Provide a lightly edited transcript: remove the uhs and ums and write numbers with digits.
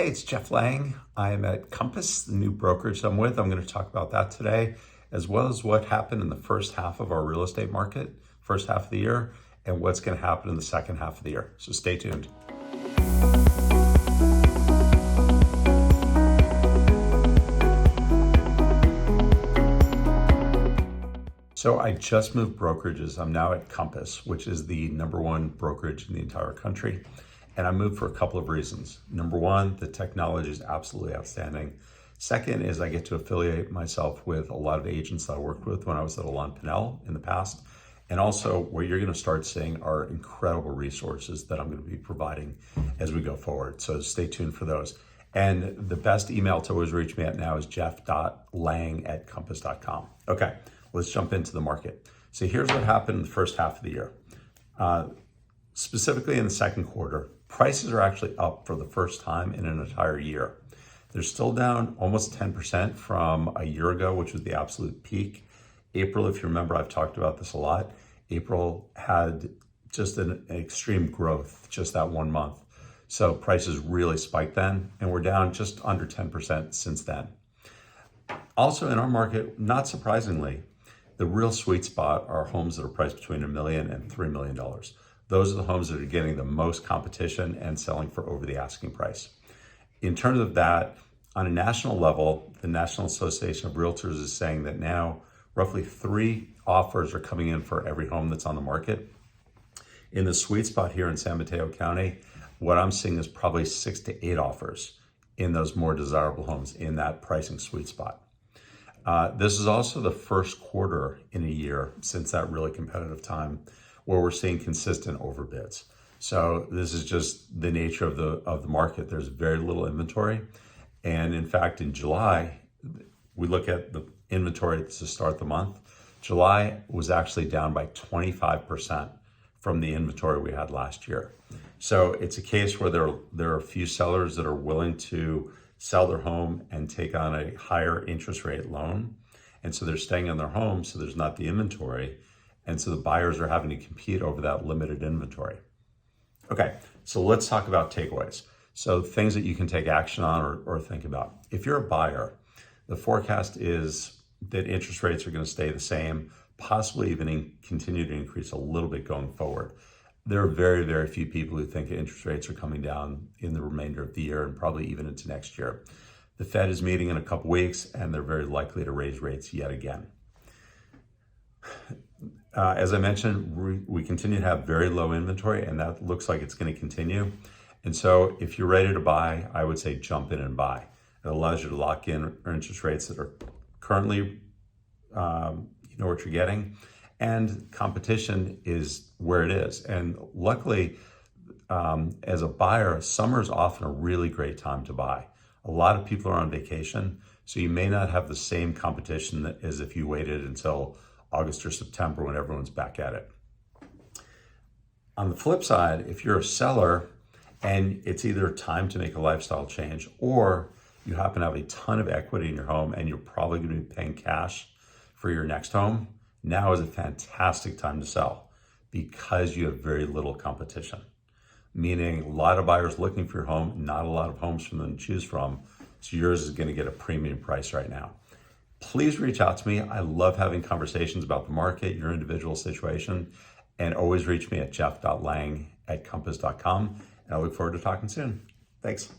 Hey, it's Jeff Lang. I am at Compass, the new brokerage I'm with. I'm going to talk about that today, as well as what happened in the first half of our real estate market, first half of the year, and what's going to happen in the second half of the year. So stay tuned. So I just moved brokerages. I'm now at Compass, which is the #1 brokerage in the entire country. And I moved for a couple of reasons. Number one, the technology is absolutely outstanding. Second is I get to affiliate myself with a lot of agents that I worked with when I was at Alon Pinnell in the past. And also what you're going to start seeing are incredible resources that I'm going to be providing as we go forward. So stay tuned for those. And the best email to always reach me at now is jeff.lang@compass.com. Okay, let's jump into the market. So here's what happened in the first half of the year. Specifically in the second quarter, prices are actually up for the first time in an entire year. They're still down almost 10% from a year ago, which was the absolute peak. April, if you remember, I've talked about this a lot. April had just an extreme growth just that 1 month. So prices really spiked then, and we're down just under 10% since then. Also in our market, not surprisingly, the real sweet spot are homes that are priced between $1 million and $3 million. Those are the homes that are getting the most competition and selling for over the asking price. In terms of that, on a national level, the National Association of Realtors is saying that now roughly 3 offers are coming in for every home that's on the market. In the sweet spot here in San Mateo County, what I'm seeing is probably 6 to 8 offers in those more desirable homes in that pricing sweet spot. This is also the first quarter in a year since that really competitive time where we're seeing consistent overbids. So this is just the nature of the market. There's very little inventory. And in fact, in July, we look at the inventory to start the month. July was actually down by 25% from the inventory we had last year. So it's a case where there are a few sellers that are willing to sell their home and take on a higher interest rate loan. And so they're staying in their home, so there's not the inventory. And so the buyers are having to compete over that limited inventory. Okay, so let's talk about takeaways. So things that you can take action on or think about. If you're a buyer, the forecast is that interest rates are going to stay the same, possibly even continue to increase a little bit going forward. There are very, very few people who think interest rates are coming down in the remainder of the year and probably even into next year. The Fed is meeting in a couple weeks and they're very likely to raise rates yet again. As I mentioned, we continue to have very low inventory and that looks like it's going to continue. And so if you're ready to buy, I would say jump in and buy. It allows you to lock in interest rates that are currently, you know what you're getting, and competition is where it is. And luckily, as a buyer, summer is often a really great time to buy. A lot of people are on vacation, so you may not have the same competition as if you waited until August or September when everyone's back at it. On the flip side, if you're a seller and it's either time to make a lifestyle change or you happen to have a ton of equity in your home and you're probably going to be paying cash for your next home, now is a fantastic time to sell because you have very little competition. Meaning a lot of buyers looking for your home, not a lot of homes for them to choose from. So yours is going to get a premium price right now. Please reach out to me. I love having conversations about the market, your individual situation, and always reach me at jeff.lang@compass.com. And I look forward to talking soon. Thanks.